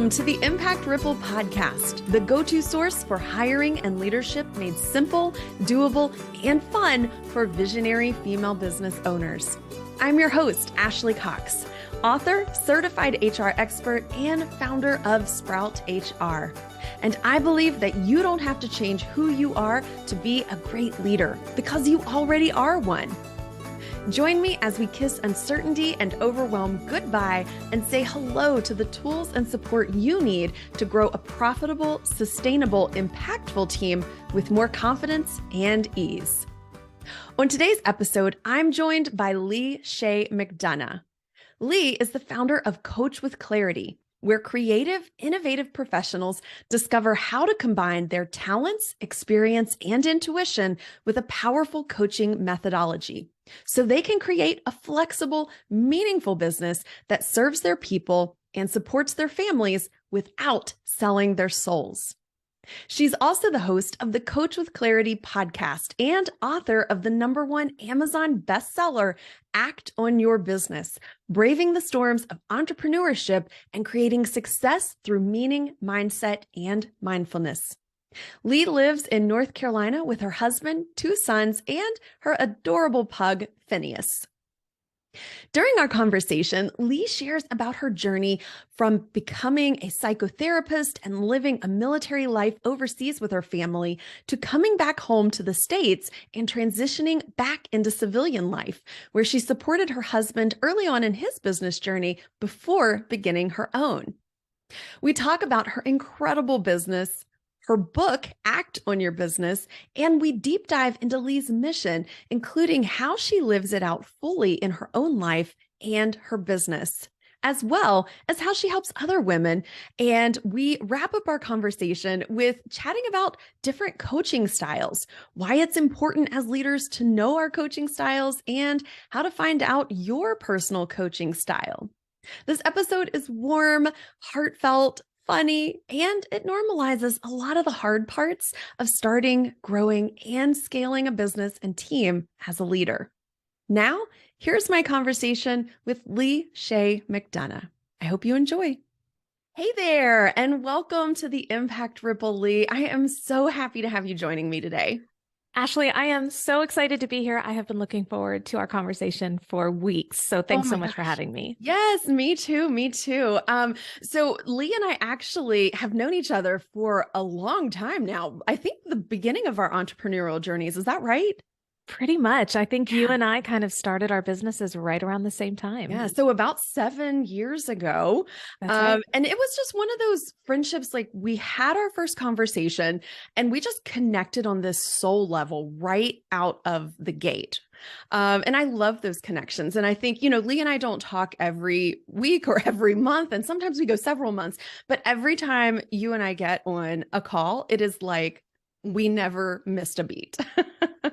Welcome to the Impact Ripple podcast, the go-to source for hiring and leadership made simple, doable, and fun for visionary female business owners. I'm your host, Ashley Cox, author, certified HR expert, and founder of Sprout HR. And I believe that you don't have to change who you are to be a great leader because you already are one. Join me as we kiss uncertainty and overwhelm goodbye and say hello to the tools and support you need to grow a profitable, sustainable, impactful team with more confidence and ease. On today's episode, I'm joined by Chaix McDonough. Lee is the founder of Coach with Clarity, where creative, innovative professionals discover how to combine their talents, experience, and intuition with a powerful coaching methodology so they can create a flexible, meaningful business that serves their people and supports their families without selling their souls. She's also the host of the Coach with Clarity podcast and author of the #1 Amazon bestseller, Act on Your Business, Braving the Storms of Entrepreneurship and Creating Success Through Meaning, Mindset, and Mindfulness. Lee lives in North Carolina with her husband, 2 sons, and her adorable pug, Phineas. During our conversation, Lee shares about her journey from becoming a psychotherapist and living a military life overseas with her family to coming back home to the States and transitioning back into civilian life, where she supported her husband early on in his business journey before beginning her own. We talk about her incredible business, her book, Act on Your Business, and we deep dive into Lee's mission, including how she lives it out fully in her own life and her business, as well as how she helps other women. And we wrap up our conversation with chatting about different coaching styles, why it's important as leaders to know our coaching styles, and how to find out your personal coaching style. This episode is warm, heartfelt, funny, and it normalizes a lot of the hard parts of starting, growing, and scaling a business and team as a leader. Now, here's my conversation with Chaix McDonough. I hope you enjoy. Hey there, and welcome to the Impact Ripple, Lee. I am so happy to have you joining me today. Ashley, I am so excited to be here. I have been looking forward to our conversation for weeks. So thanks so much for having me. Yes, me too. Me too. So Lee and I actually have known each other for a long time now. I think the beginning of our entrepreneurial journeys. Is that right? Pretty much. I think you and I kind of started our businesses right around the same time. Yeah. So about 7 years ago. That's right. And it was just one of those friendships, like we had our first conversation and we just connected on this soul level right out of the gate. And I love those connections. And I think, Lee and I don't talk every week or every month, and sometimes we go several months, but every time you and I get on a call, it is like we never missed a beat.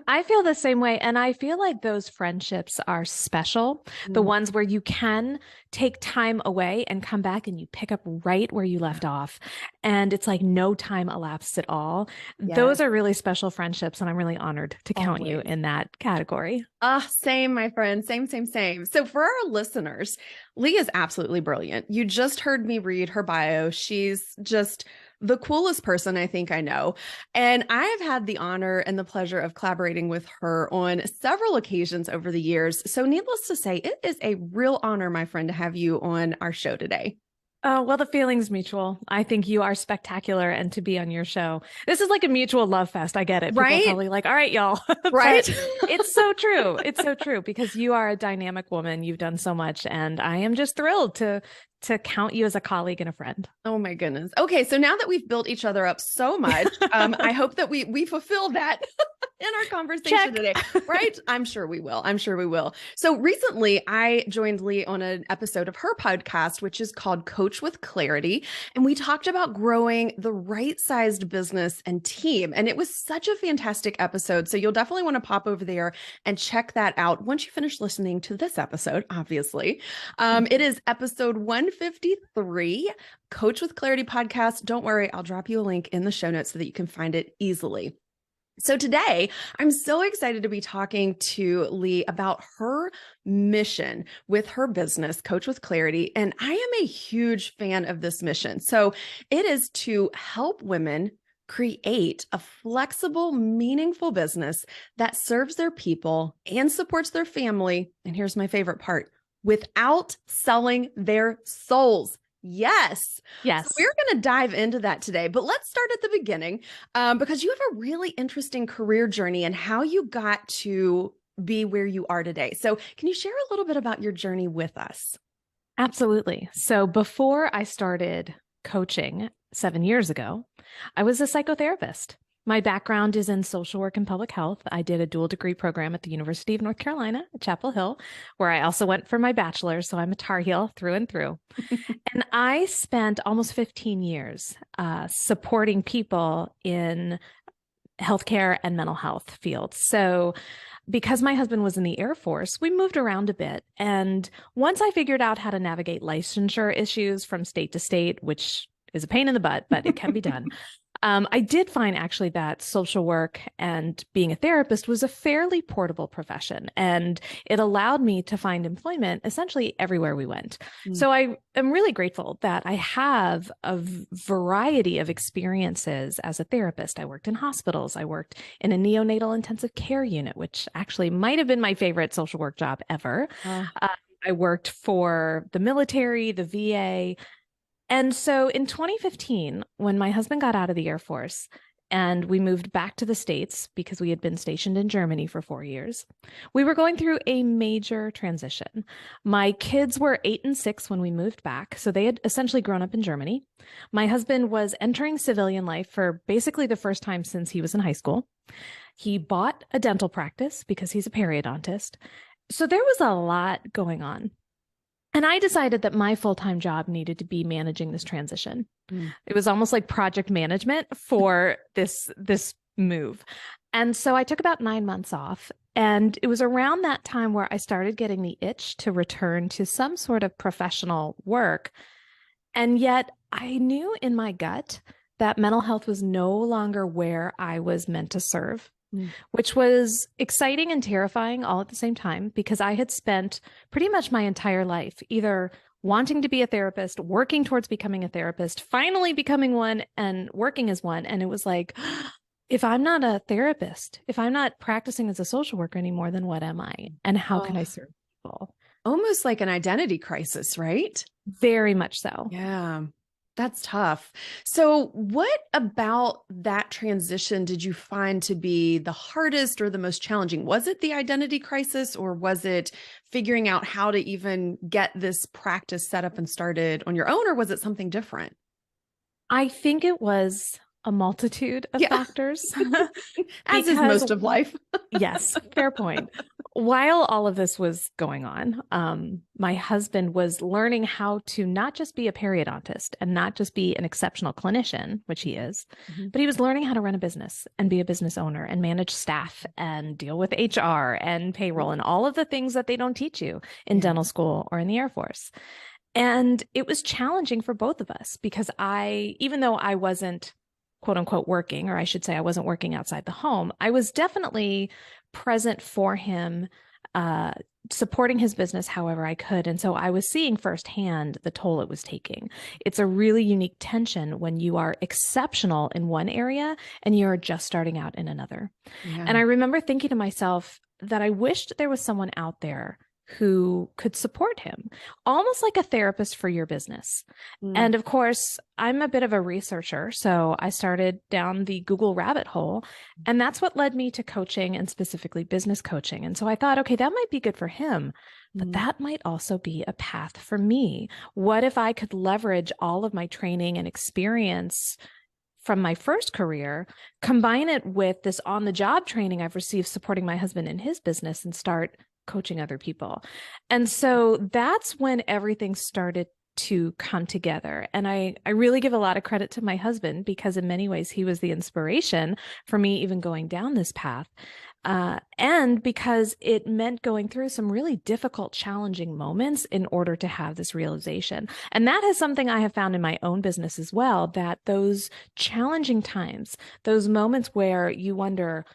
I feel the same way. And I feel like those friendships are special. The ones where you can take time away and come back and you pick up right where you left off. And it's like no time elapsed at all. Yes. Those are really special friendships. And I'm really honored to count you in that category. Same, my friend. Same. So for our listeners, Lee is absolutely brilliant. You just heard me read her bio. She's just the coolest person I think I know. And I have had the honor and the pleasure of collaborating with her on several occasions over the years. So needless to say, it is a real honor, my friend, to have you on our show today. Oh, well, the feeling's mutual. I think you are spectacular, and to be on your show, this is like a mutual love fest. I get it. People right? are probably like, all right, y'all. Right? It's so true. It's so true because you are a dynamic woman. You've done so much, and I am just thrilled to count you as a colleague and a friend. Oh my goodness. Okay. So now that we've built each other up so much, I hope that we fulfill that in our conversation today, right? I'm sure we will. So recently I joined Lee on an episode of her podcast, which is called Coach with Clarity. And we talked about growing the right sized business and team. And it was such a fantastic episode. So you'll definitely want to pop over there and check that out once you finish listening to this episode, obviously. It is episode 153, Coach with Clarity podcast. Don't worry, I'll drop you a link in the show notes so that you can find it easily. So today, I'm so excited to be talking to Lee about her mission with her business, Coach with Clarity. And I am a huge fan of this mission. So it is to help women create a flexible, meaningful business that serves their people and supports their family. And here's my favorite part, without selling their souls. Yes. Yes. So we're going to dive into that today, but let's start at the beginning because you have a really interesting career journey and how you got to be where you are today. So can you share a little bit about your journey with us? Absolutely. So before I started coaching 7 years ago, I was a psychotherapist. My background is in social work and public health. I did a dual degree program at the University of North Carolina at Chapel Hill, where I also went for my bachelor's. So I'm a Tar Heel through and through. And I spent almost 15 years supporting people in healthcare and mental health fields. So because my husband was in the Air Force, we moved around a bit. And once I figured out how to navigate licensure issues from state to state, which is a pain in the butt, but it can be done. I did find actually that social work and being a therapist was a fairly portable profession, and it allowed me to find employment essentially everywhere we went. So I am really grateful that I have a variety of experiences as a therapist. I worked in hospitals. I worked in a neonatal intensive care unit, which actually might have been my favorite social work job ever. I worked for the military, the VA. And so in 2015, when my husband got out of the Air Force and we moved back to the States because we had been stationed in Germany for 4 years, we were going through a major transition. My kids were 8 and 6 when we moved back, so they had essentially grown up in Germany. My husband was entering civilian life for basically the first time since he was in high school. He bought a dental practice because he's a periodontist. So there was a lot going on. And I decided that my full-time job needed to be managing this transition. It was almost like project management for this move. And so I took about 9 months off. And it was around that time where I started getting the itch to return to some sort of professional work. And yet I knew in my gut that mental health was no longer where I was meant to serve, which was exciting and terrifying all at the same time, because I had spent pretty much my entire life either wanting to be a therapist, working towards becoming a therapist, finally becoming one and working as one. And it was like, if I'm not a therapist, if I'm not practicing as a social worker anymore, then what am I? And how can I serve people? Almost like an identity crisis, right? Very much so. Yeah. That's tough. So what about that transition did you find to be the hardest or the most challenging? Was it the identity crisis, or was it figuring out how to even get this practice set up and started on your own, or was it something different? I think it was a multitude of factors. As is most of life. Yes, fair point. While all of this was going on, my husband was learning how to not just be a periodontist and not just be an exceptional clinician, which he is, but he was learning how to run a business and be a business owner and manage staff and deal with HR and payroll and all of the things that they don't teach you in dental school or in the Air Force. And it was challenging for both of us because even though I wasn't quote unquote working, or I should say I wasn't working outside the home, I was definitely present for him, supporting his business however I could. And so I was seeing firsthand the toll it was taking. It's a really unique tension when you are exceptional in one area and you're just starting out in another. Yeah. And I remember thinking to myself that I wished there was someone out there who could support him, almost like a therapist for your business. And of course, I'm a bit of a researcher, so I started down the Google rabbit hole, and that's what led me to coaching, and specifically business coaching. And so I thought, okay, that might be good for him, but that might also be a path for me. What if I could leverage all of my training and experience from my first career, combine it with this on-the-job training I've received supporting my husband in his business, and start coaching other people? And so that's when everything started to come together. And I really give a lot of credit to my husband because in many ways he was the inspiration for me even going down this path. And because it meant going through some really difficult, challenging moments in order to have this realization. And that is something I have found in my own business as well, that those challenging times, those moments where you wonder,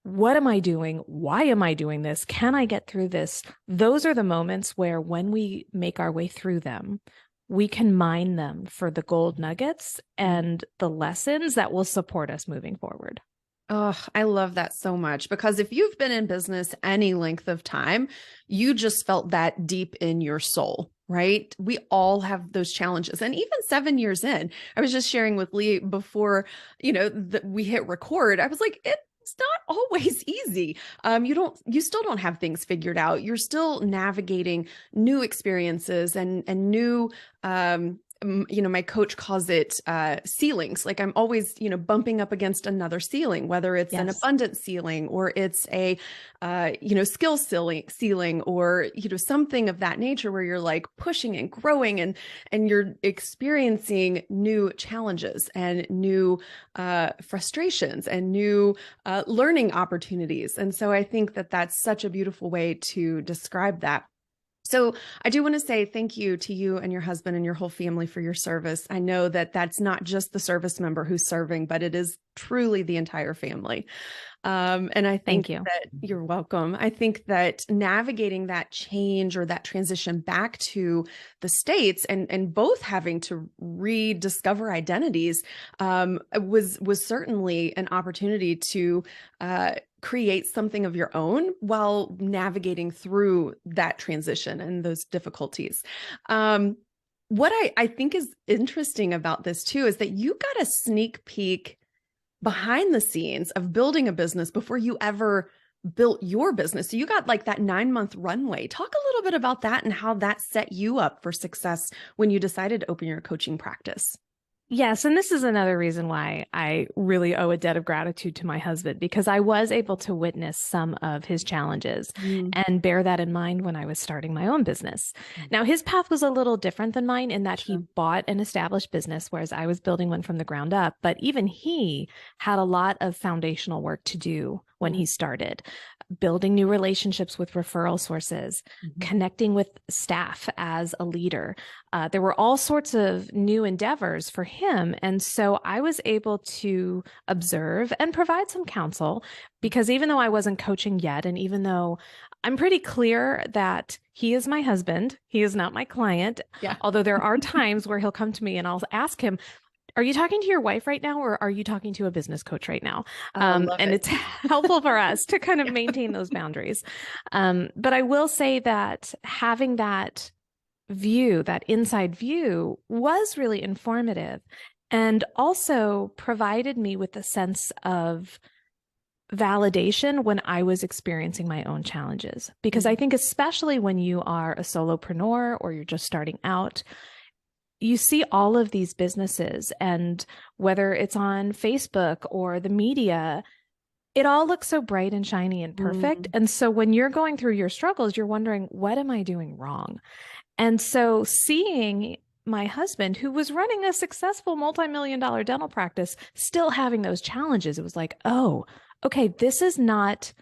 what am I doing? Why am I doing this? Can I get through this? Those are the moments where when we make our way through them, we can mine them for the gold nuggets and the lessons that will support us moving forward. Oh, I love that so much, because if you've been in business any length of time, you just felt that deep in your soul, right? We all have those challenges. And even 7 years in, I was just sharing with Lee before, we hit record. I was like, it's not always easy. You still don't have things figured out. You're still navigating new experiences and new, my coach calls it ceilings. Like I'm always, bumping up against another ceiling, whether it's an abundance ceiling or it's a, skill ceiling or, something of that nature where you're like pushing and growing and you're experiencing new challenges and new frustrations and new learning opportunities. And so I think that that's such a beautiful way to describe that. So I do want to say thank you to you and your husband and your whole family for your service. I know that that's not just the service member who's serving, but it is truly the entire family. And I think that you're welcome. I think that navigating that change or that transition back to the States and both having to rediscover identities was certainly an opportunity to create something of your own while navigating through that transition and those difficulties. What I think is interesting about this too is that you got a sneak peek behind the scenes of building a business before you ever built your business. So you got like that 9-month runway. Talk a little bit about that and how that set you up for success when you decided to open your coaching practice. Yes. And this is another reason why I really owe a debt of gratitude to my husband, because I was able to witness some of his challenges and bear that in mind when I was starting my own business. Now, his path was a little different than mine in that he bought an established business, whereas I was building one from the ground up. But even he had a lot of foundational work to do when he started. Building new relationships with referral sources, connecting with staff as a leader. There were all sorts of new endeavors for him. And so I was able to observe and provide some counsel, because even though I wasn't coaching yet, and even though I'm pretty clear that he is my husband, he is not my client, although there are times where he'll come to me and I'll ask him, are you talking to your wife right now, or are you talking to a business coach right now? And it's helpful for us to kind of maintain those boundaries. But I will say that having that view, that inside view, was really informative and also provided me with a sense of validation when I was experiencing my own challenges. Because I think especially when you are a solopreneur or you're just starting out, you see all of these businesses, and whether it's on Facebook or the media, it all looks so bright and shiny and perfect. And so when you're going through your struggles, you're wondering, what am I doing wrong? And so seeing my husband, who was running a successful multi-million-dollar dental practice, still having those challenges, it was like, oh, okay, this is not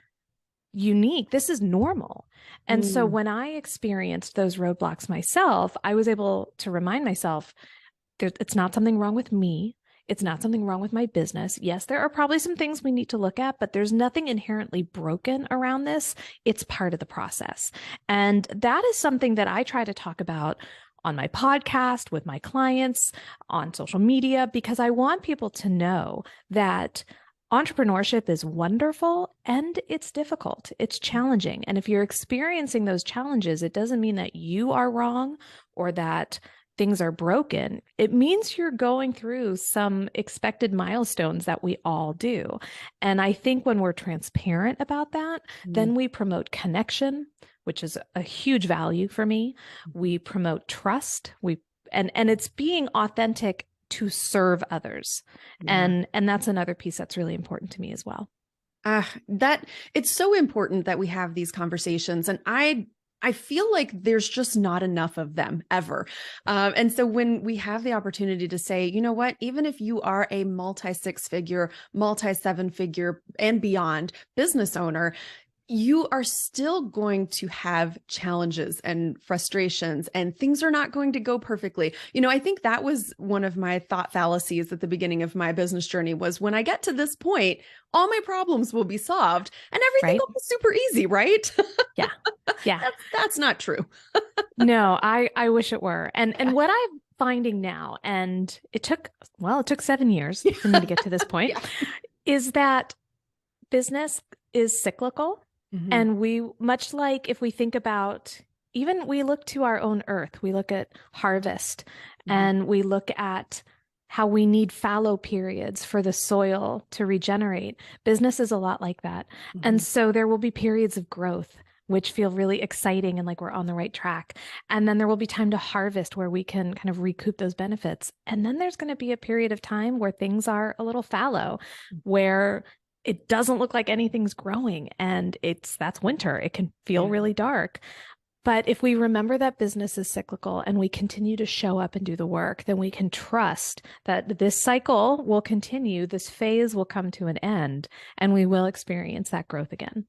unique. This is normal. And so when I experienced those roadblocks myself, I was able to remind myself, it's not something wrong with me. It's not something wrong with my business. Yes, there are probably some things we need to look at, but there's nothing inherently broken around this. It's part of the process. And that is something that I try to talk about on my podcast, with my clients, on social media, because I want people to know that entrepreneurship is wonderful and it's difficult. It's challenging. And if you're experiencing those challenges, it doesn't mean that you are wrong or that things are broken. It means you're going through some expected milestones that we all do. And I think when we're transparent about that, then we promote connection, which is a huge value for me. We promote trust. And it's being authentic to serve others. And that's another piece that's really important to me as well. That it's so important that we have these conversations. And I I feel like there's just not enough of them ever. And so when we have the opportunity to say, you know what, even if you are a multi-six figure, multi-seven figure and beyond business owner, you are still going to have challenges and frustrations, and things are not going to go perfectly. I think that was one of my thought fallacies at the beginning of my business journey was when I get to this point, all my problems will be solved and everything will be super easy, right? Yeah. Yeah. That's not true. No, I wish it were. And what I'm finding now, and it took 7 years for me to get to this point, is that business is cyclical. Mm-hmm. And we, much like if we think about, even we look to our own earth, we look at harvest and we look at how we need fallow periods for the soil to regenerate. Business is a lot like that. And so there will be periods of growth, which feel really exciting and like we're on the right track. And then there will be time to harvest where we can kind of recoup those benefits. And then there's going to be a period of time where things are a little fallow, where it doesn't look like anything's growing and that's winter. It can feel really dark. But if we remember that business is cyclical and we continue to show up and do the work, then we can trust that this cycle will continue, this phase will come to an end, and we will experience that growth again.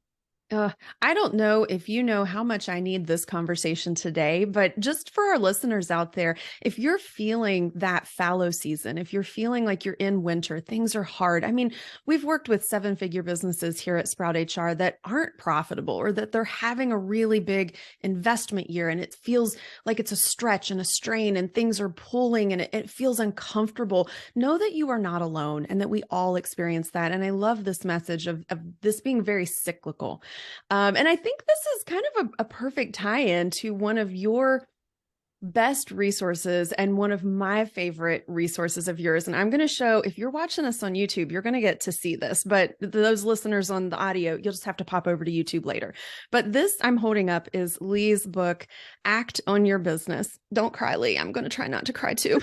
I don't know if you know how much I need this conversation today, but just for our listeners out there, if you're feeling that fallow season, if you're feeling like you're in winter, things are hard. I mean, we've worked with seven-figure businesses here at Sprout HR that aren't profitable or that they're having a really big investment year and it feels like it's a stretch and a strain and things are pulling and it feels uncomfortable. Know that you are not alone and that we all experience that. And I love this message of this being very cyclical. And I think this is kind of a perfect tie-in to one of your best resources and one of my favorite resources of yours. And I'm going to show, if you're watching this on YouTube, you're going to get to see this, but those listeners on the audio, you'll just have to pop over to YouTube later. But this I'm holding up is Lee's book, Act on Your Business. Don't cry, Lee. I'm going to try not to cry too.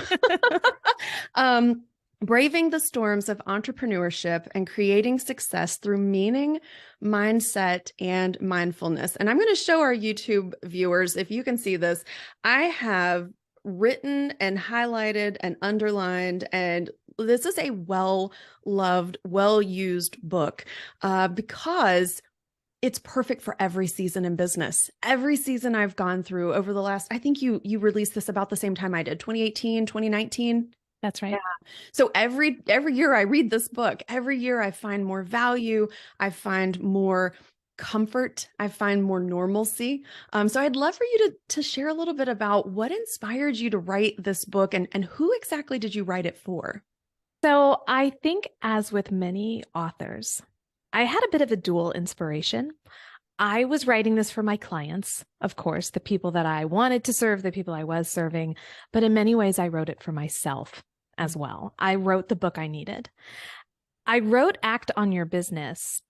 Braving the storms of entrepreneurship and creating success through meaning, mindset, and mindfulness. And I'm going to show our YouTube viewers, if you can see this, I have written and highlighted and underlined, and this is a well-loved, well-used book because it's perfect for every season in business. Every season I've gone through over the last, I think you released this about the same time I did, 2018, 2019. That's right. Yeah. So every year I read this book, every year I find more value. I find more comfort. I find more normalcy. So I'd love for you to share a little bit about what inspired you to write this book and who exactly did you write it for? So I think, as with many authors, I had a bit of a dual inspiration. I was writing this for my clients, of course, the people that I wanted to serve, the people I was serving, but in many ways I wrote it for myself as well. I wrote the book I needed. I wrote Act on Your Business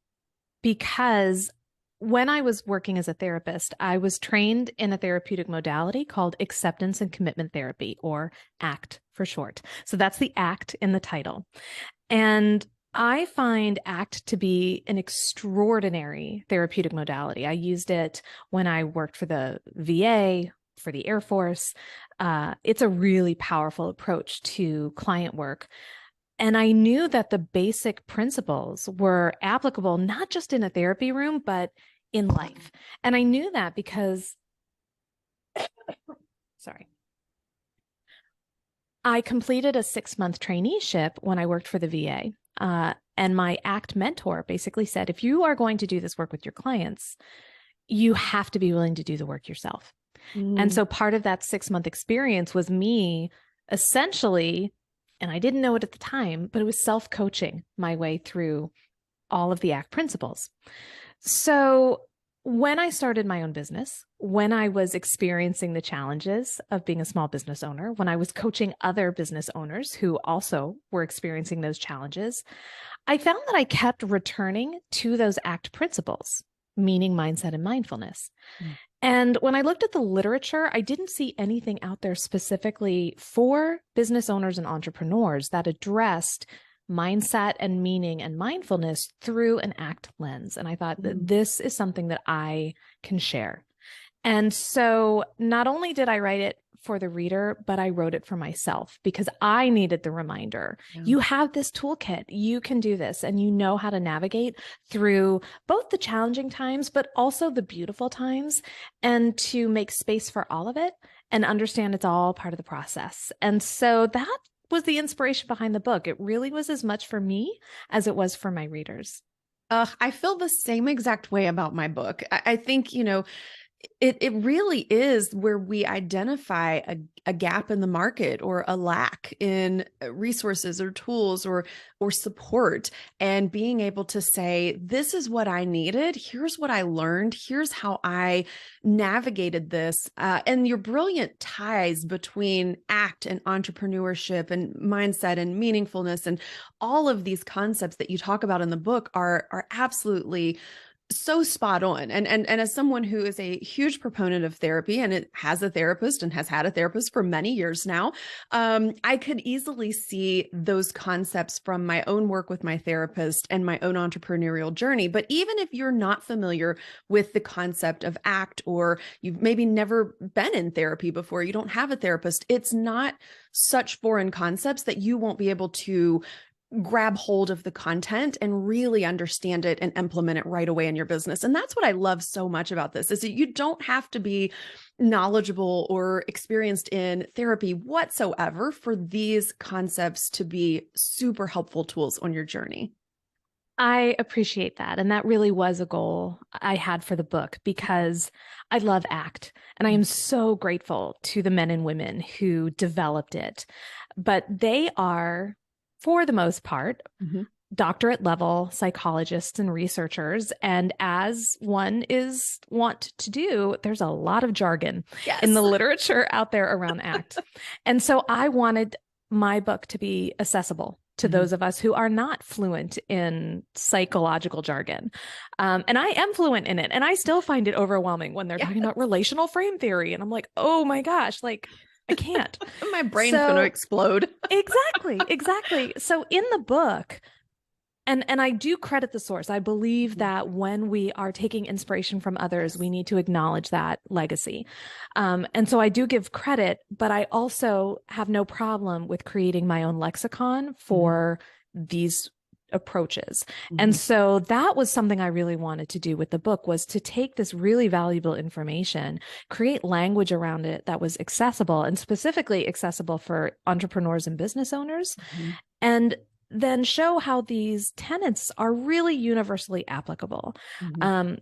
because when I was working as a therapist, I was trained in a therapeutic modality called acceptance and commitment therapy, or ACT for short. So that's the ACT in the title. And I find ACT to be an extraordinary therapeutic modality. I used it when I worked for the VA, for the Air Force. It's a really powerful approach to client work. And I knew that the basic principles were applicable, not just in a therapy room, but in life. And I knew that because, I completed a 6-month traineeship when I worked for the VA. And my ACT mentor basically said, if you are going to do this work with your clients, you have to be willing to do the work yourself. And so part of that 6-month experience was me essentially, and I didn't know it at the time, but it was self-coaching my way through all of the ACT principles. So when I started my own business, when I was experiencing the challenges of being a small business owner, when I was coaching other business owners who also were experiencing those challenges, I found that I kept returning to those ACT principles, meaning, mindset, and mindfulness. And when I looked at the literature, I didn't see anything out there specifically for business owners and entrepreneurs that addressed mindset and meaning and mindfulness through an ACT lens. And I thought that this is something that I can share. And so not only did I write it for the reader, but I wrote it for myself because I needed the reminder. Yeah. You have this toolkit, you can do this, and you know how to navigate through both the challenging times, but also the beautiful times, and to make space for all of it and understand it's all part of the process. And so that was the inspiration behind the book. It really was as much for me as it was for my readers. I feel the same exact way about my book. I think, it really is where we identify a gap in the market or a lack in resources or tools or support, and being able to say, this is what I needed. Here's what I learned. Here's how I navigated this. And your brilliant ties between ACT and entrepreneurship and mindset and meaningfulness and all of these concepts that you talk about in the book are absolutely so spot on. And as someone who is a huge proponent of therapy and it has a therapist and has had a therapist for many years now, I could easily see those concepts from my own work with my therapist and my own entrepreneurial journey. But even if you're not familiar with the concept of ACT, or you've maybe never been in therapy before, you don't have a therapist, it's not such foreign concepts that you won't be able to grab hold of the content and really understand it and implement it right away in your business. And that's what I love so much about this, is that you don't have to be knowledgeable or experienced in therapy whatsoever for these concepts to be super helpful tools on your journey. I appreciate that. And that really was a goal I had for the book because I love ACT and I am so grateful to the men and women who developed it. But they are, for the most part, doctorate level psychologists and researchers. And as one is wont to do, there's a lot of jargon in the literature out there around ACT. And so I wanted my book to be accessible to those of us who are not fluent in psychological jargon. And I am fluent in it. And I still find it overwhelming when they're talking about relational frame theory. And I'm like, oh my gosh, like I can't. My brain's going to explode. Exactly. So in the book, and I do credit the source. I believe that when we are taking inspiration from others, we need to acknowledge that legacy. And so I do give credit, but I also have no problem with creating my own lexicon for these approaches. And so that was something I really wanted to do with the book, was to take this really valuable information, create language around it that was accessible, and specifically accessible for entrepreneurs and business owners, and then show how these tenets are really universally applicable.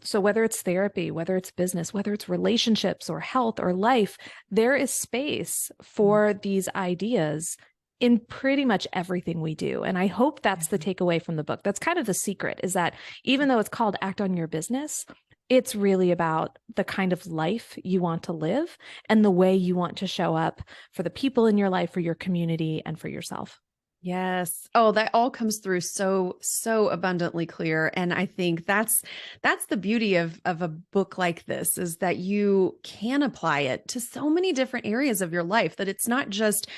So whether it's therapy, whether it's business, whether it's relationships or health or life, there is space for these ideas in pretty much everything we do. And I hope that's the takeaway from the book. That's kind of the secret, is that even though it's called Act on Your Business, it's really about the kind of life you want to live and the way you want to show up for the people in your life, for your community, and for yourself. Yes. Oh, that all comes through so abundantly clear. And I think that's the beauty of a book like this, is that you can apply it to so many different areas of your life, that it's not just,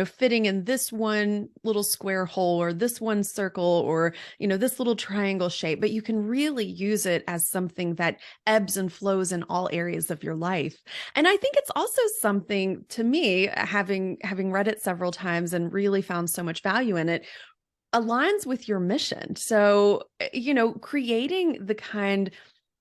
fitting in this one little square hole or this one circle or, this little triangle shape, but you can really use it as something that ebbs and flows in all areas of your life. And I think it's also something, to me, having read it several times and really found so much value in it, aligns with your mission. So, creating the kind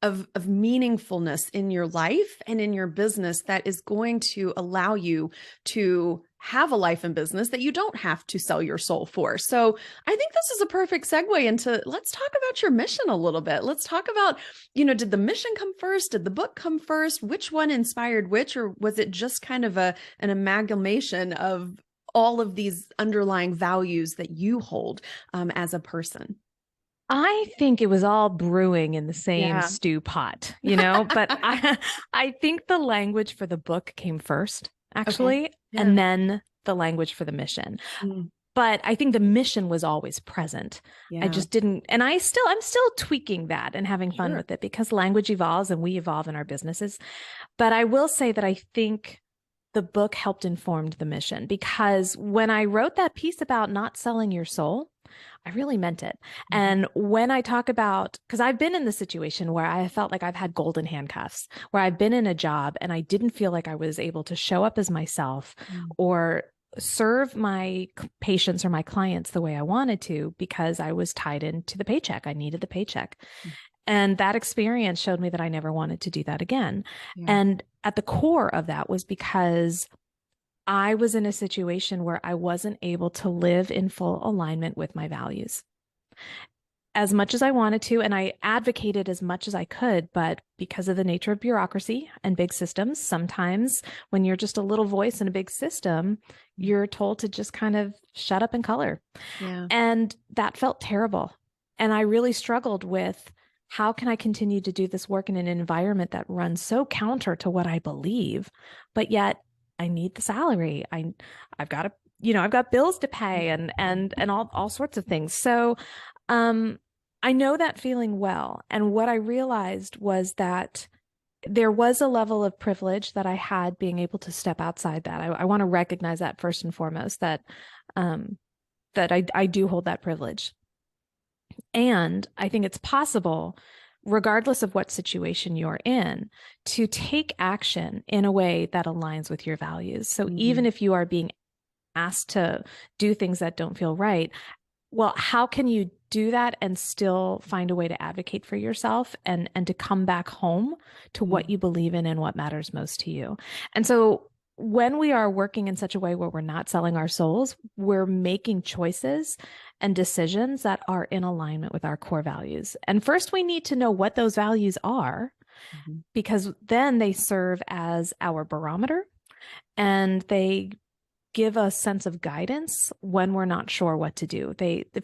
of meaningfulness in your life and in your business that is going to allow you to have a life and business that you don't have to sell your soul for. So I think this is a perfect segue into, let's talk about your mission a little bit. Let's talk about, did the mission come first? Did the book come first? Which one inspired which? Or was it just kind of an amalgamation of all of these underlying values that you hold as a person? I think it was all brewing in the same stew pot, but I think the language for the book came first, actually, and then the language for the mission. But I think the mission was always present. I just didn't, and I'm still tweaking that and having fun with it, because language evolves and we evolve in our businesses. But I will say that I think the book helped inform the mission, because when I wrote that piece about not selling your soul, I really meant it. Mhm. And when I talk about, because I've been in the situation where I felt like I've had golden handcuffs, where I've been in a job and I didn't feel like I was able to show up as myself or serve my patients or my clients the way I wanted to because I was tied into the paycheck. I needed the paycheck. And that experience showed me that I never wanted to do that again. Yeah. And at the core of that was because I was in a situation where I wasn't able to live in full alignment with my values as much as I wanted to. And I advocated as much as I could, but because of the nature of bureaucracy and big systems, sometimes when you're just a little voice in a big system, you're told to just kind of shut up and color. Yeah. And that felt terrible. And I really struggled with, how can I continue to do this work in an environment that runs so counter to what I believe, but yet I need the salary. I've got to, I've got bills to pay and all sorts of things. So I know that feeling well. And what I realized was that there was a level of privilege that I had being able to step outside that. I want to recognize that first and foremost, that I do hold that privilege. And I think it's possible, regardless of what situation you're in, to take action in a way that aligns with your values. So even if you are being asked to do things that don't feel right, well, how can you do that and still find a way to advocate for yourself and to come back home to what you believe in and what matters most to you? And so when we are working in such a way where we're not selling our souls, we're making choices and decisions that are in alignment with our core values. And first, we need to know what those values are, because then they serve as our barometer and they give a sense of guidance when we're not sure what to do.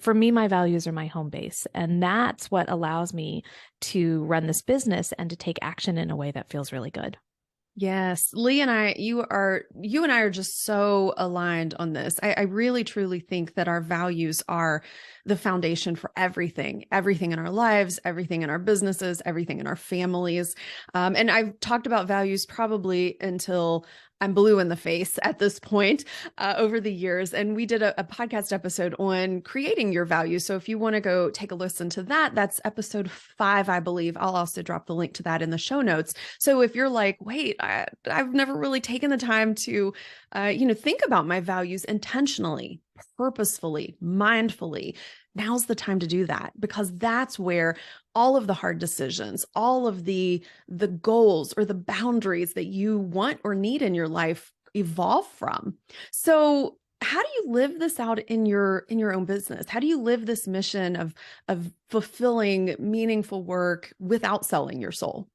For me, my values are my home base, and that's what allows me to run this business and to take action in a way that feels really good. Yes. Lee and you and I are just so aligned on this. I really truly think that our values are the foundation for everything in our lives, everything in our businesses, everything in our families. And I've talked about values probably until I'm blue in the face at this point over the years. And we did a podcast episode on creating your values. So if you want to go take a listen to that, that's episode 5, I believe. I'll also drop the link to that in the show notes. So if you're like, wait, I've never really taken the time to, think about my values intentionally, purposefully, mindfully, now's the time to do that, because that's where all of the hard decisions, all of the goals or the boundaries that you want or need in your life evolve from. So how do you live this out in your own business? How do you live this mission of fulfilling meaningful work without selling your soul?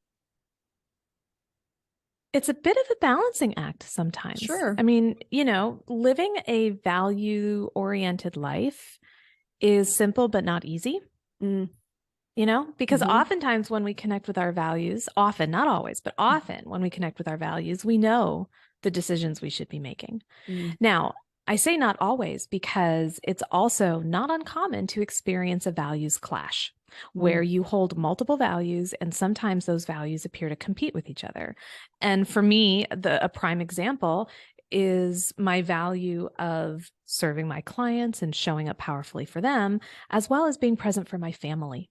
It's a bit of a balancing act sometimes. Sure. I mean, living a value-oriented life is simple but not easy. Because oftentimes when we connect with our values, often, not always, but often when we connect with our values, we know the decisions we should be making. Now, I say not always because it's also not uncommon to experience a values clash where you hold multiple values and sometimes those values appear to compete with each other. And for me, a prime example is my value of serving my clients and showing up powerfully for them, as well as being present for my family.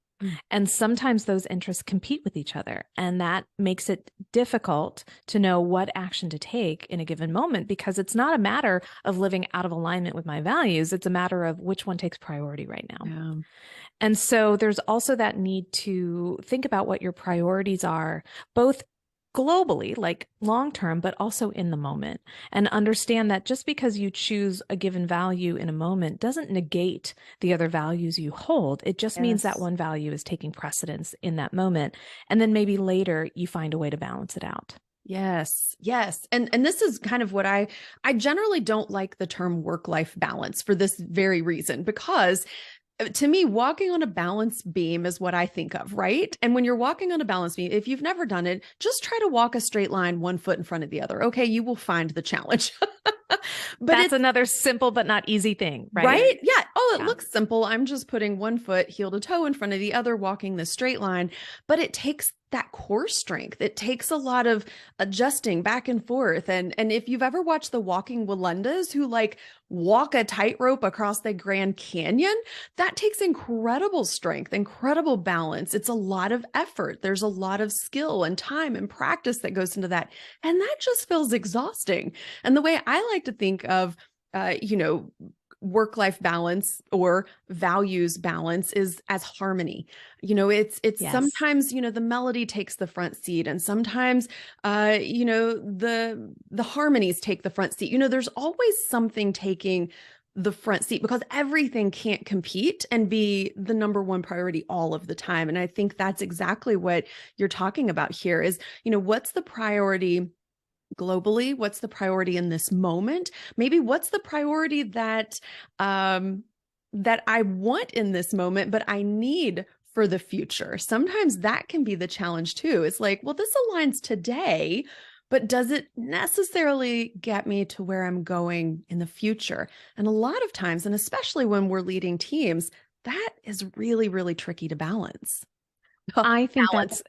And sometimes those interests compete with each other, and that makes it difficult to know what action to take in a given moment, because it's not a matter of living out of alignment with my values. It's a matter of which one takes priority right now. Yeah. And so there's also that need to think about what your priorities are, both globally, like long-term, but also in the moment, and understand that just because you choose a given value in a moment doesn't negate the other values you hold. It just means that one value is taking precedence in that moment. And then maybe later you find a way to balance it out. Yes. Yes. And this is kind of what I generally don't like the term work-life balance for this very reason, because to me, walking on a balance beam is what I think of, right? And when you're walking on a balance beam, if you've never done it, just try to walk a straight line, one foot in front of the other. Okay, you will find the challenge. But that's another simple but not easy thing, right? Right? Yeah. Oh, it looks simple. I'm just putting one foot heel to toe in front of the other, walking this straight line. But it takes that core strength. It takes a lot of adjusting back and forth. And if you've ever watched the walking Walendas who like walk a tightrope across the Grand Canyon, that takes incredible strength, incredible balance. It's a lot of effort. There's a lot of skill and time and practice that goes into that. And that just feels exhausting. And the way I like to think of, work-life balance or values balance is as harmony. It's Yes. sometimes, the melody takes the front seat, and sometimes, the harmonies take the front seat. There's always something taking the front seat because everything can't compete and be the number one priority all of the time. And I think that's exactly what you're talking about here is, what's the priority globally? What's the priority in this moment? Maybe what's the priority that that I want in this moment, but I need for the future? Sometimes that can be the challenge too. It's like, well, this aligns today, but does it necessarily get me to where I'm going in the future? And a lot of times, and especially when we're leading teams, that is really, really tricky to balance. I think Balance.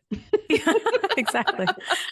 exactly.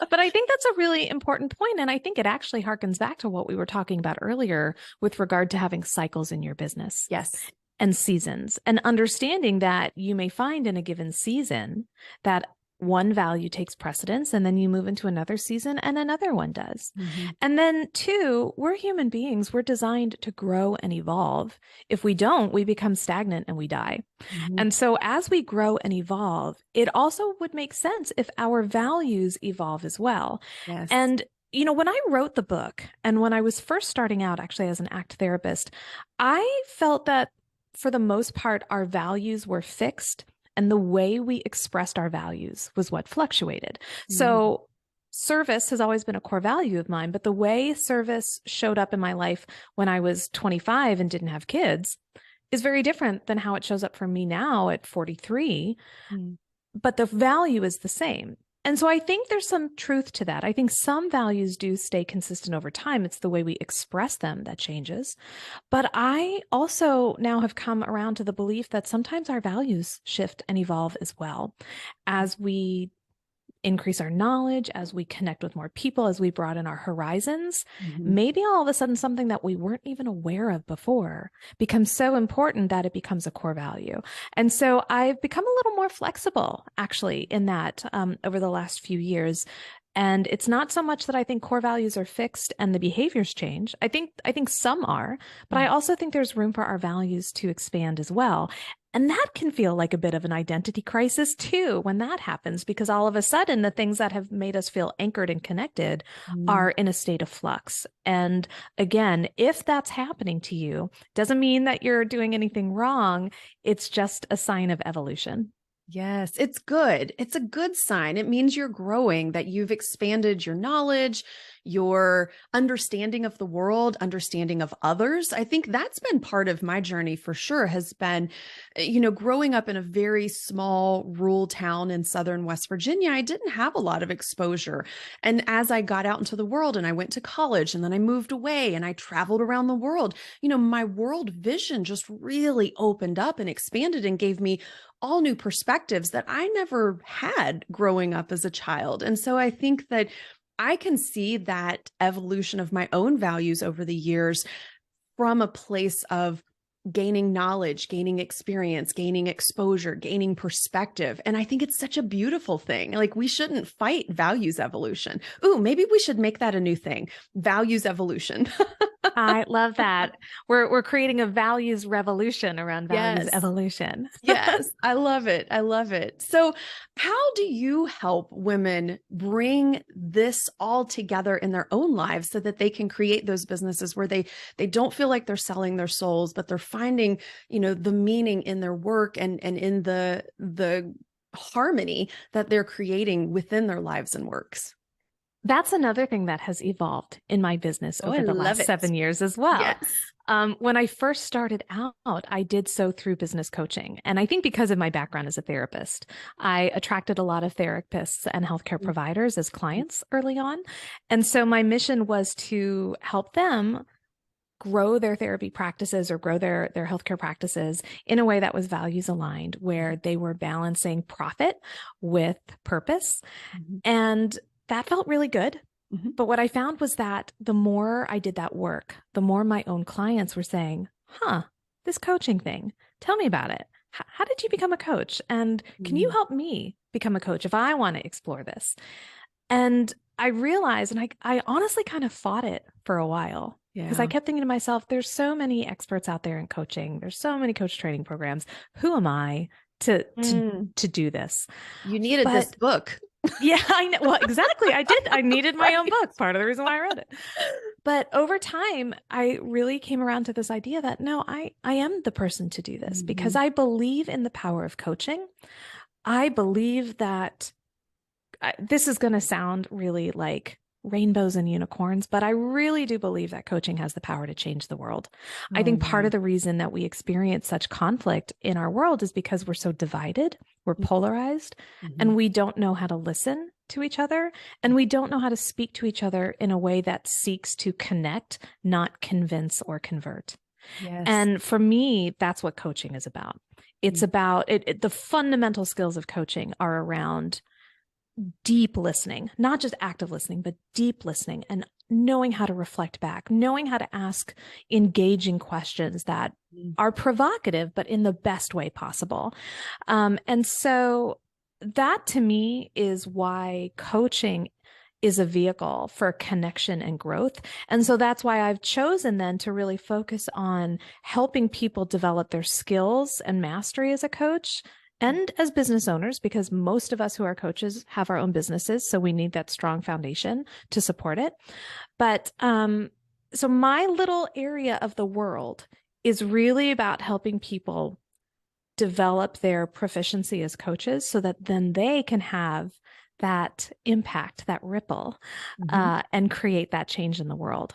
But I think that's a really important point. And I think it actually harkens back to what we were talking about earlier with regard to having cycles in your business. Yes. And seasons, and understanding that you may find in a given season that one value takes precedence, and then you move into another season and another one does. Mm-hmm. And then two, we're human beings. We're designed to grow and evolve. If we don't, we become stagnant and we die. Mm-hmm. And so as we grow and evolve, it also would make sense if our values evolve as well. Yes. And when I wrote the book and when I was first starting out actually as an ACT therapist, I felt that for the most part, our values were fixed. And the way we expressed our values was what fluctuated. Mm-hmm. So service has always been a core value of mine, but the way service showed up in my life when I was 25 and didn't have kids is very different than how it shows up for me now at 43. Mm-hmm. But the value is the same. And so I think there's some truth to that. I think some values do stay consistent over time. It's the way we express them that changes. But I also now have come around to the belief that sometimes our values shift and evolve as well as we increase our knowledge, as we connect with more people, as we broaden our horizons. Mm-hmm. Maybe all of a sudden something that we weren't even aware of before becomes so important that it becomes a core value. And so I've become a little more flexible actually in that over the last few years. And it's not so much that I think core values are fixed and the behaviors change. I think some are, but I also think there's room for our values to expand as well. And that can feel like a bit of an identity crisis too when that happens, because all of a sudden the things that have made us feel anchored and connected are in a state of flux. And again, if that's happening to you, doesn't mean that you're doing anything wrong. It's just a sign of evolution. Yes, it's good. It's a good sign. It means you're growing, that you've expanded your knowledge, your understanding of the world, understanding of others. I think that's been part of my journey for sure, has been, growing up in a very small rural town in southern West Virginia. I didn't have a lot of exposure. And as I got out into the world and I went to college and then I moved away and I traveled around the world, my world vision just really opened up and expanded and gave me all new perspectives that I never had growing up as a child. And so I think that I can see that evolution of my own values over the years from a place of gaining knowledge, gaining experience, gaining exposure, gaining perspective. And I think it's such a beautiful thing. Like, we shouldn't fight values evolution. Ooh, maybe we should make that a new thing. Values evolution. I love that. We're creating a values revolution around values Yes. evolution. Yes, I love it. I love it. So how do you help women bring this all together in their own lives so that they can create those businesses where they don't feel like they're selling their souls, but they're finding, the meaning in their work and in the harmony that they're creating within their lives and works? That's another thing that has evolved in my business over the last 7 years as well. Yes. When I first started out, I did so through business coaching. And I think because of my background as a therapist, I attracted a lot of therapists and healthcare providers as clients early on. And so my mission was to help them grow their therapy practices or grow their healthcare practices in a way that was values aligned, where they were balancing profit with purpose. And that felt really good. But what I found was that the more I did that work, the more my own clients were saying, this coaching thing, tell me about it. How did you become a coach? And can you help me become a coach if I want to explore this? And I realized, and I honestly kind of fought it for a while, because I kept thinking to myself, there's so many experts out there in coaching. There's so many coach training programs. Who am I to do this? You needed this book. Yeah, I know. Well, exactly. I did. I needed my own book. Part of the reason why I wrote it. But over time, I really came around to this idea that no, I am the person to do this, because I believe in the power of coaching. I believe that this is going to sound really like rainbows and unicorns, but I really do believe that coaching has the power to change the world. I think part of the reason that we experience such conflict in our world is because we're so divided, we're polarized, and we don't know how to listen to each other, and we don't know how to speak to each other in a way that seeks to connect, not convince or convert. Yes. And for me, that's what coaching is about. It's about the fundamental skills of coaching are around deep listening, not just active listening, but deep listening, and knowing how to reflect back, knowing how to ask engaging questions that are provocative, but in the best way possible. And so that to me is why coaching is a vehicle for connection and growth. And so that's why I've chosen then to really focus on helping people develop their skills and mastery as a coach and as business owners, because most of us who are coaches have our own businesses. So we need that strong foundation to support it. But so my little area of the world is really about helping people develop their proficiency as coaches so that then they can have that impact, that ripple, and create that change in the world.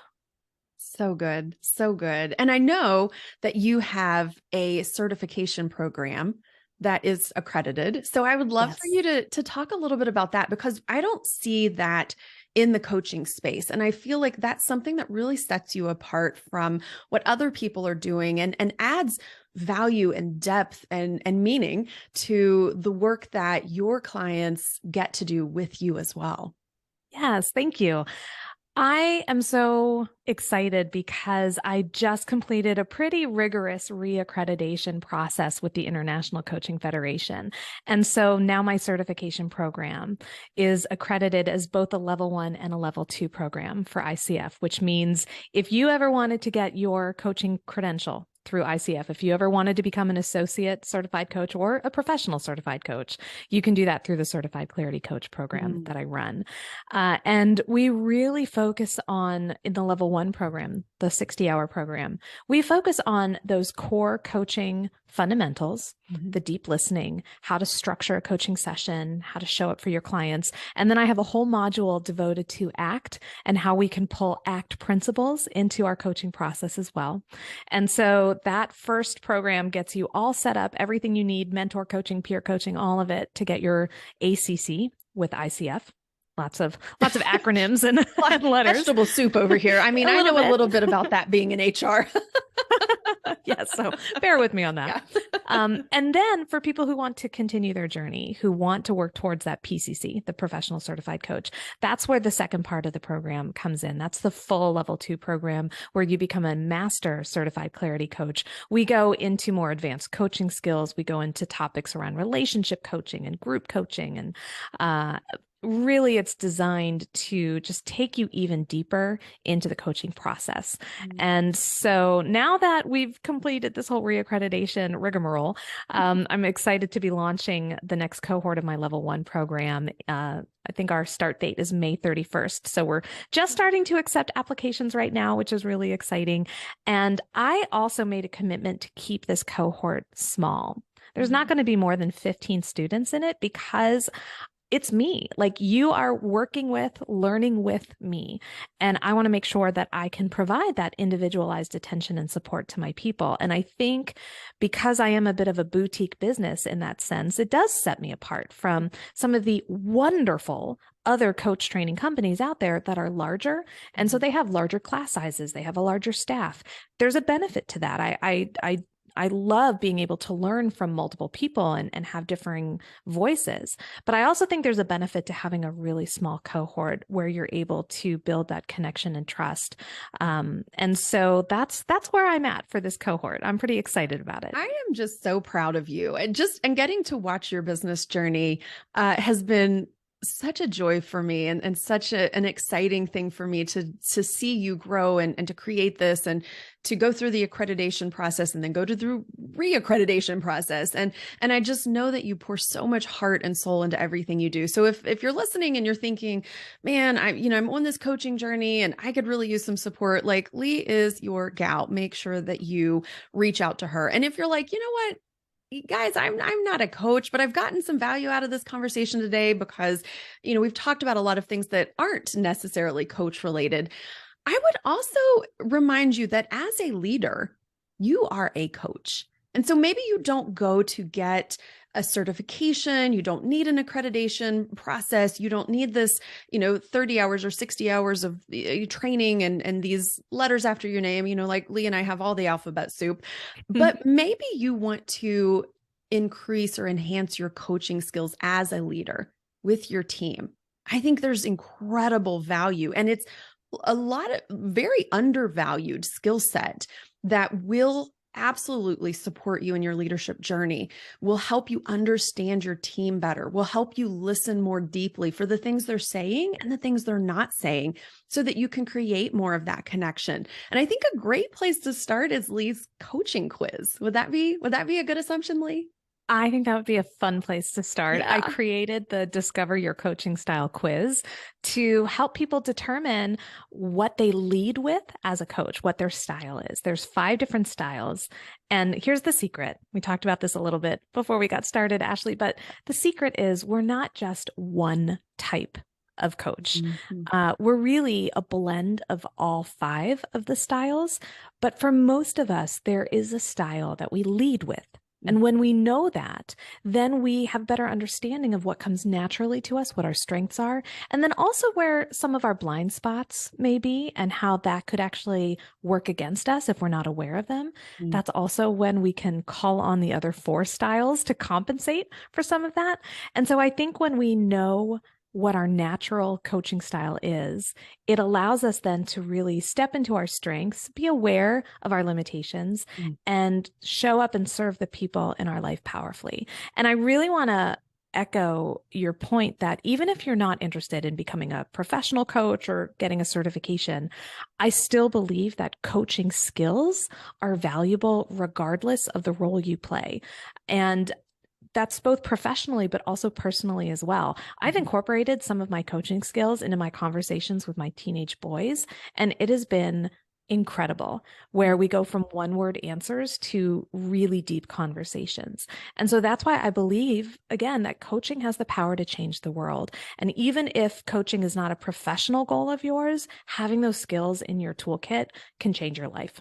So good. So good. And I know that you have a certification program that is accredited. So I would love for you to talk a little bit about that, because I don't see that in the coaching space. And I feel like that's something that really sets you apart from what other people are doing, and adds value and depth and meaning to the work that your clients get to do with you as well. Yes, thank you. I am so excited because I just completed a pretty rigorous reaccreditation process with the International Coaching Federation. And so now my certification program is accredited as both a level 1 and a level 2 program for ICF, which means if you ever wanted to get your coaching credential through ICF, if you ever wanted to become an associate certified coach or a professional certified coach, you can do that through the Certified Clarity Coach program that I run. And we really focus on, in the level 1 program, the 60-hour program, we focus on those core coaching fundamentals, the deep listening, how to structure a coaching session, how to show up for your clients. And then I have a whole module devoted to ACT and how we can pull ACT principles into our coaching process as well. And so that first program gets you all set up, everything you need, mentor coaching, peer coaching, all of it, to get your ACC with ICF. Lots of acronyms and letters. Vegetable soup over here. I mean, I know a little bit about that being in HR. Yes, so bear with me on that. Yeah. And then for people who want to continue their journey, who want to work towards that PCC, the Professional Certified Coach, that's where the second part of the program comes in. That's the full level 2 program where you become a master certified clarity coach. We go into more advanced coaching skills. We go into topics around relationship coaching and group coaching, and really, it's designed to just take you even deeper into the coaching process. And so now that we've completed this whole reaccreditation rigmarole, I'm excited to be launching the next cohort of my level 1 program. I think our start date is May 31st. So we're just starting to accept applications right now, which is really exciting. And I also made a commitment to keep this cohort small. There's not going to be more than 15 students in it, because it's me. Like, you are working with, learning with me. And I want to make sure that I can provide that individualized attention and support to my people. And I think because I am a bit of a boutique business in that sense, it does set me apart from some of the wonderful other coach training companies out there that are larger. And so they have larger class sizes, they have a larger staff. There's a benefit to that. I love being able to learn from multiple people and have differing voices. But I also think there's a benefit to having a really small cohort where you're able to build that connection and trust. And so that's where I'm at for this cohort. I'm pretty excited about it. I am just so proud of you. And getting to watch your business journey has been such a joy for me, and such an exciting thing for me to see you grow and to create this, and to go through the accreditation process and then go through re-accreditation process. And I just know that you pour so much heart and soul into everything you do. So if you're listening and you're thinking, man, I'm on this coaching journey and I could really use some support, like, Lee is your gal. Make sure that you reach out to her. And if you're like, you know what, guys, I'm not a coach, but I've gotten some value out of this conversation today because, we've talked about a lot of things that aren't necessarily coach related. I would also remind you that as a leader, you are a coach. And so maybe you don't go to get a certification. You don't need an accreditation process. You don't need this, 30 hours or 60 hours of training and these letters after your name, like Lee and I have all the alphabet soup. But maybe you want to increase or enhance your coaching skills as a leader with your team. I think there's incredible value, and it's a lot of very undervalued skill set that will absolutely support you in your leadership journey, will help you understand your team better, will help you listen more deeply for the things they're saying and the things they're not saying, so that you can create more of that connection. And I think a great place to start is Lee's coaching quiz. Would that be a good assumption, Lee? I think that would be a fun place to start. Yeah. I created the Discover Your Coaching Style quiz to help people determine what they lead with as a coach, what their style is. There's 5 different styles. And here's the secret. We talked about this a little bit before we got started, Ashley, but the secret is we're not just one type of coach. We're really a blend of all 5 of the styles. But for most of us, there is a style that we lead with. And when we know that, then we have better understanding of what comes naturally to us, what our strengths are, and then also where some of our blind spots may be and how that could actually work against us if we're not aware of them. That's also when we can call on the other 4 styles to compensate for some of that. And so I think when we know what our natural coaching style is, it allows us then to really step into our strengths, be aware of our limitations, and show up and serve the people in our life powerfully. And I really want to echo your point that even if you're not interested in becoming a professional coach or getting a certification, I still believe that coaching skills are valuable regardless of the role you play. And that's both professionally, but also personally as well. I've incorporated some of my coaching skills into my conversations with my teenage boys, and it has been incredible, where we go from one-word answers to really deep conversations. And so that's why I believe, again, that coaching has the power to change the world. And even if coaching is not a professional goal of yours, having those skills in your toolkit can change your life.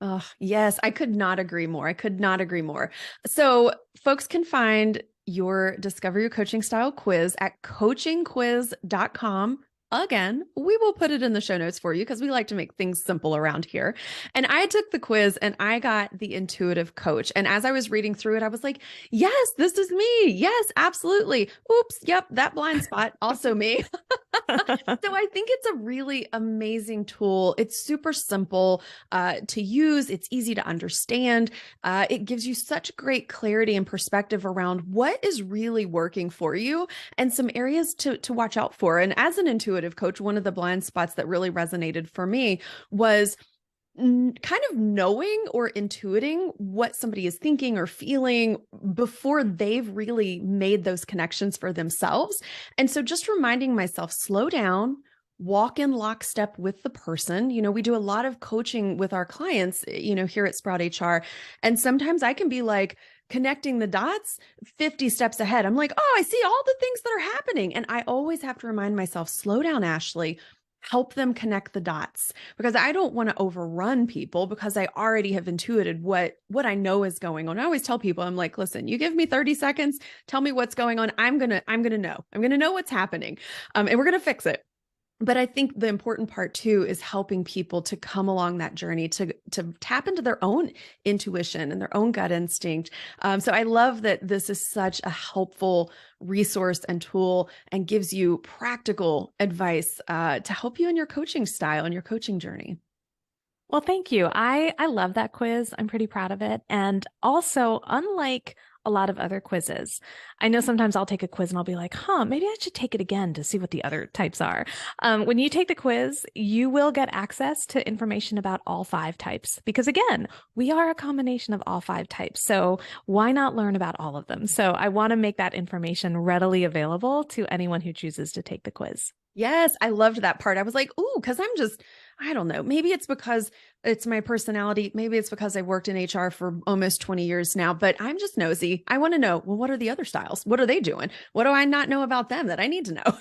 Oh, yes, I could not agree more. I could not agree more. So folks can find your Discover Your Coaching Style quiz at coachingquiz.com. Again, we will put it in the show notes for you because we like to make things simple around here. And I took the quiz and I got the intuitive coach. And as I was reading through it, I was like, yes, this is me. Yes, absolutely. Oops. Yep. That blind spot. Also me. So I think it's a really amazing tool. It's super simple to use. It's easy to understand. It gives you such great clarity and perspective around what is really working for you and some areas to watch out for. And as an intuitive coach, one of the blind spots that really resonated for me was kind of knowing or intuiting what somebody is thinking or feeling before they've really made those connections for themselves. And so just reminding myself, slow down, walk in lockstep with the person. We do a lot of coaching with our clients, here at Sprout HR. And sometimes I can be like, connecting the dots 50 steps ahead. I'm like, oh, I see all the things that are happening. And I always have to remind myself, slow down, Ashley. Help them connect the dots, because I don't want to overrun people, because I already have intuited what I know is going on. I always tell people, I'm like, listen, you give me 30 seconds, tell me what's going on. I'm going to know what's happening. And we're going to fix it. But I think the important part too is helping people to come along that journey to tap into their own intuition and their own gut instinct. So I love that this is such a helpful resource and tool, and gives you practical advice to help you in your coaching style and your coaching journey. Well, thank you. I love that quiz. I'm pretty proud of it. And also, unlike a lot of other quizzes, I know sometimes I'll take a quiz and I'll be like, maybe I should take it again to see what the other types are. When you take the quiz, you will get access to information about all 5 types, because again, we are a combination of all 5 types. So why not learn about all of them? So I want to make that information readily available to anyone who chooses to take the quiz. Yes, I loved that part. I was like, ooh, because I don't know, maybe it's because it's my personality. Maybe it's because I worked in HR for almost 20 years now, but I'm just nosy. I want to know, well, what are the other styles? What are they doing? What do I not know about them that I need to know?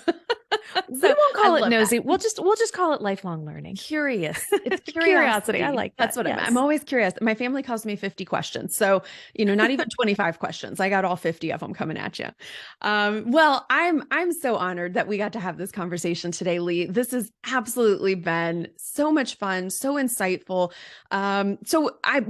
We won't call it nosy. We'll just call it lifelong learning. Curious. It's curiosity. I like that. That's what I'm always curious. My family calls me 50 questions. So, not even 25 questions. I got all 50 of them coming at you. Well, I'm so honored that we got to have this conversation today, Lee. This has absolutely been so much fun, so insightful.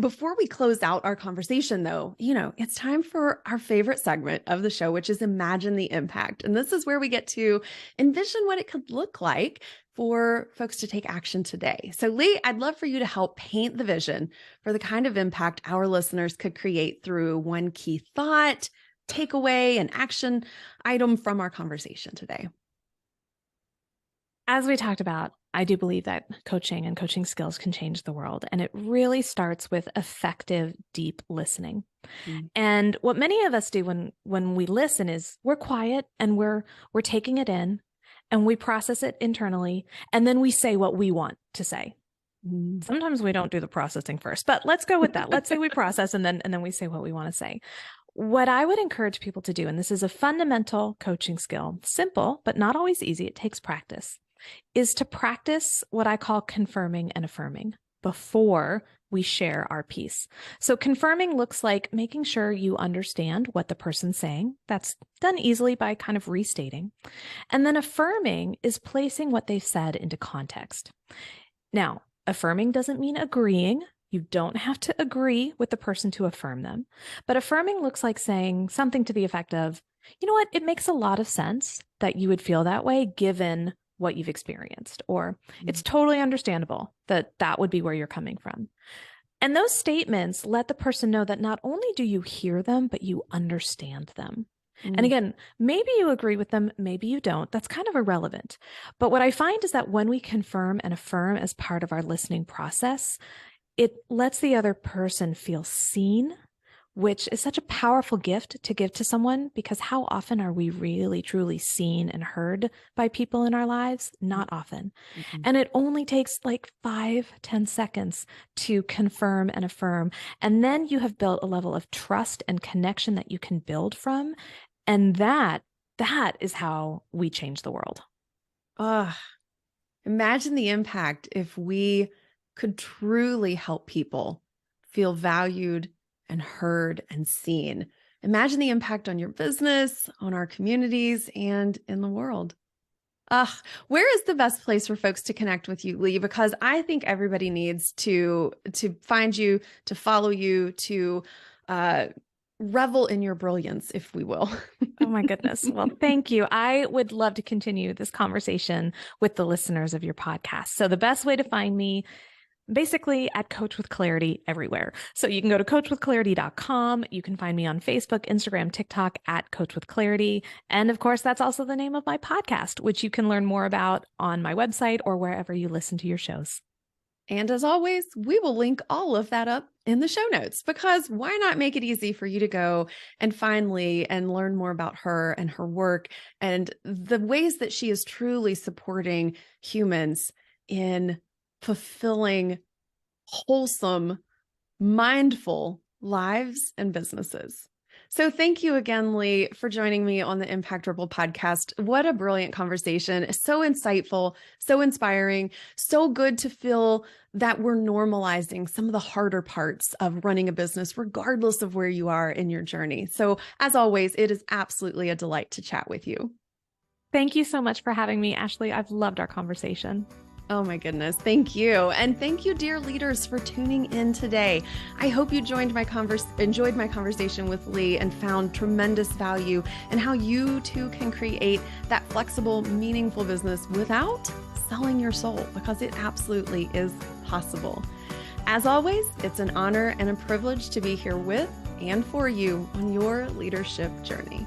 Before we close out our conversation though, it's time for our favorite segment of the show, which is Imagine the Impact. And this is where we get to envision what it could look like for folks to take action today. So Lee, I'd love for you to help paint the vision for the kind of impact our listeners could create through one key thought, takeaway, and action item from our conversation today. As we talked about, I do believe that coaching and coaching skills can change the world. And it really starts with effective, deep listening. Mm. And what many of us do when we listen is we're quiet and we're taking it in, and we process it internally, and then we say what we want to say. Mm. Sometimes we don't do the processing first, but let's go with that. Let's say we process and then we say what we want to say. What I would encourage people to do, and this is a fundamental coaching skill, simple, but not always easy, it takes practice, is to practice what I call confirming and affirming before we share our piece. So confirming looks like making sure you understand what the person's saying. That's done easily by kind of restating. And then affirming is placing what they've said into context. Now, affirming doesn't mean agreeing. You don't have to agree with the person to affirm them. But affirming looks like saying something to the effect of, you know what, it makes a lot of sense that you would feel that way given what you've experienced, or it's totally understandable that that would be where you're coming from. And those statements let the person know that not only do you hear them, but you understand them. And again, maybe you agree with them, maybe you don't. That's kind of irrelevant. But what I find is that when we confirm and affirm as part of our listening process, it lets the other person feel seen, which is such a powerful gift to give to someone, because how often are we really, truly seen and heard by people in our lives? Not often. Mm-hmm. And it only takes like 5-10 seconds to confirm and affirm. And then you have built a level of trust and connection that you can build from. And that is how we change the world. Imagine the impact if we could truly help people feel valued and heard and seen. Imagine the impact on your business, on our communities, and in the world. Where is the best place for folks to connect with you, Lee? Because I think everybody needs to find you, to follow you, to revel in your brilliance, if we will. Oh my goodness. Well, thank you. I would love to continue this conversation with the listeners of your podcast. So the best way to find me, basically at Coach with Clarity everywhere. So you can go to coachwithclarity.com. You can find me on Facebook, Instagram, TikTok at Coach with Clarity. And of course, that's also the name of my podcast, which you can learn more about on my website or wherever you listen to your shows. And as always, we will link all of that up in the show notes, because why not make it easy for you to go and find Lee and learn more about her and her work and the ways that she is truly supporting humans in fulfilling, wholesome, mindful lives and businesses. So thank you again, Lee, for joining me on the Impact Ripple podcast. What a brilliant conversation. So insightful, so inspiring, so good to feel that we're normalizing some of the harder parts of running a business, regardless of where you are in your journey. So as always, it is absolutely a delight to chat with you. Thank you so much for having me, Ashley. I've loved our conversation. Oh my goodness. Thank you. And thank you, dear leaders, for tuning in today. I hope you enjoyed my conversation with Lee and found tremendous value in how you too can create that flexible, meaningful business without selling your soul, because it absolutely is possible. As always, it's an honor and a privilege to be here with and for you on your leadership journey.